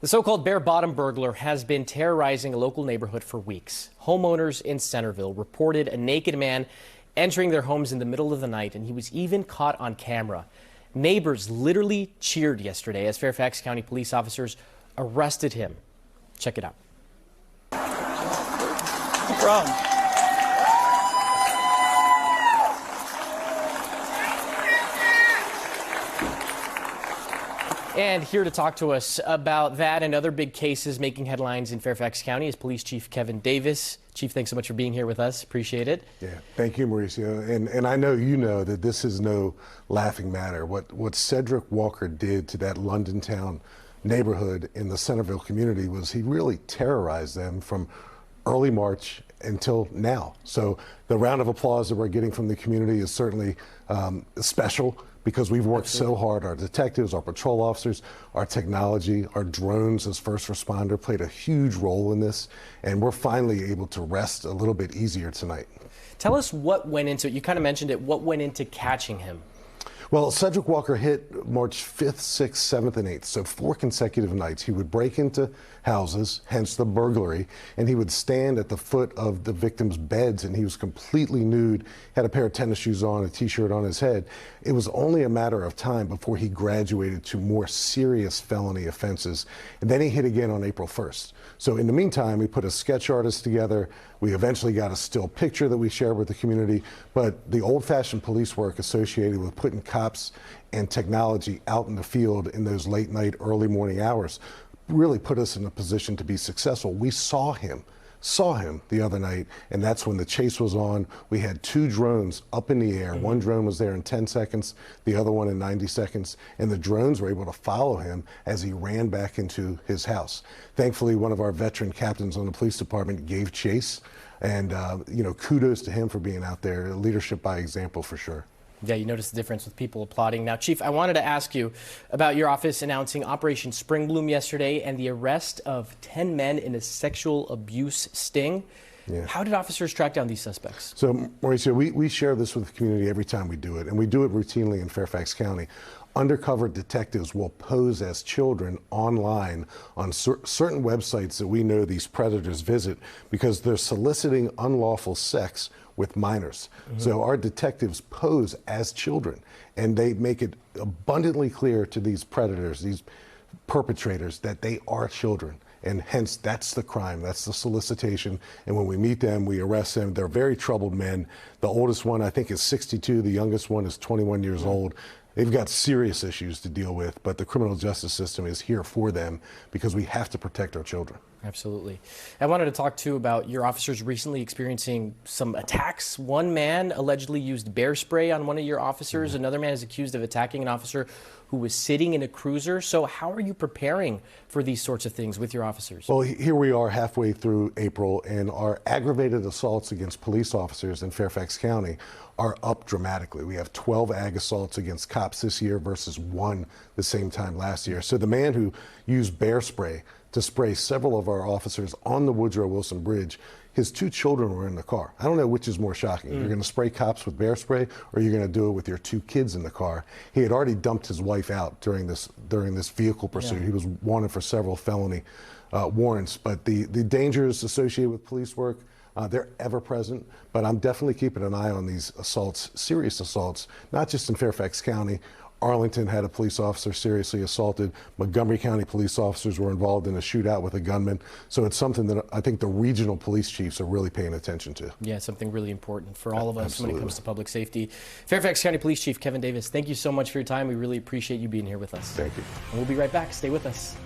The so-called bare-bottom burglar has been terrorizing a local neighborhood for weeks. Homeowners in Centerville reported a naked man entering their homes in the middle of the night, and he was even caught on camera. Neighbors literally cheered yesterday as Fairfax County police officers arrested him. Check it out. No problem. And here to talk to us about that and other big cases making headlines in Fairfax County is Police Chief Kevin Davis. Chief, thanks so much for being here with us. Appreciate it. Yeah, thank you, Mauricio. And I know you know that this is no laughing matter. What Cedric Walker did to that London town neighborhood in the Centerville community was he really terrorized them from early March until now. So the round of applause that we're getting from the community is certainly special, because we've worked so hard. Our detectives, our patrol officers, our technology, our drones as first responder played a huge role in this, and we're finally able to rest a little bit easier tonight. Tell us what went into it. You kind of mentioned it. What went into catching him? Well, Cedric Walker hit March 5th, 6th, 7th, and 8th, so 4 consecutive nights. He would break into houses, hence the burglary, and he would stand at the foot of the victims' beds, and he was completely nude, had a pair of tennis shoes on, a t-shirt on his head. It was only a matter of time before he graduated to more serious felony offenses, and then he hit again on April 1st. So in the meantime, we put a sketch artist together. We eventually got a still picture that we shared with the community, but the old-fashioned police work associated with putting cops and technology out in the field in those late night, early morning hours really put us in a position to be successful. We saw him the other night, and that's when the chase was on. We had 2 drones up in the air. One drone was there in 10 seconds, the other one in 90 seconds, and the drones were able to follow him as he ran back into his house. Thankfully, one of our veteran captains on the police department gave chase, and kudos to him for being out there. Leadership by example for sure. Yeah, you noticed the difference with people applauding. Now, Chief, I wanted to ask you about your office announcing Operation Spring Bloom yesterday and the arrest of 10 men in a sexual abuse sting. Yeah. How did officers track down these suspects? So, Mauricio, we share this with the community every time we do it, and we do it routinely in Fairfax County. Undercover detectives will pose as children online on certain websites that we know these predators visit because they're soliciting unlawful sex with minors. So our detectives pose as children, and they make it abundantly clear to these predators, these perpetrators, that they are children. And hence, that's the crime, that's the solicitation. And when we meet them, we arrest them. They're very troubled men. The oldest one, I think, is 62. The youngest one is 21 years old. They've got serious issues to deal with, but the criminal justice system is here for them because we have to protect our children. Absolutely. I wanted to talk, too, about your officers recently experiencing some attacks. One man allegedly used bear spray on one of your officers. Another man is accused of attacking an officer who was sitting in a cruiser. So how are you preparing for these sorts of things with your officers? Well, here we are halfway through April, and our aggravated assaults against police officers in Fairfax County are up dramatically. We have 12 ag assaults against cops this year versus 1 the same time last year. So the man who used bear spray to spray several of our officers on the Woodrow Wilson Bridge, his 2 children were in the car. I don't know which is more shocking. You're going to spray cops with bear spray, or you're going to do it with your 2 kids in the car. He had already dumped his wife out during this vehicle pursuit. Yeah. He was wanted for several felony warrants. But the dangers associated with police work, they're ever present, but I'm definitely keeping an eye on these assaults, serious assaults, not just in Fairfax County. Arlington had a police officer seriously assaulted. Montgomery County police officers were involved in a shootout with a gunman. So it's something that I think the regional police chiefs are really paying attention to. Yeah, something really important for all of us when it comes to public safety. Fairfax County Police Chief Kevin Davis, thank you so much for your time. We really appreciate you being here with us. Thank you. And we'll be right back. Stay with us.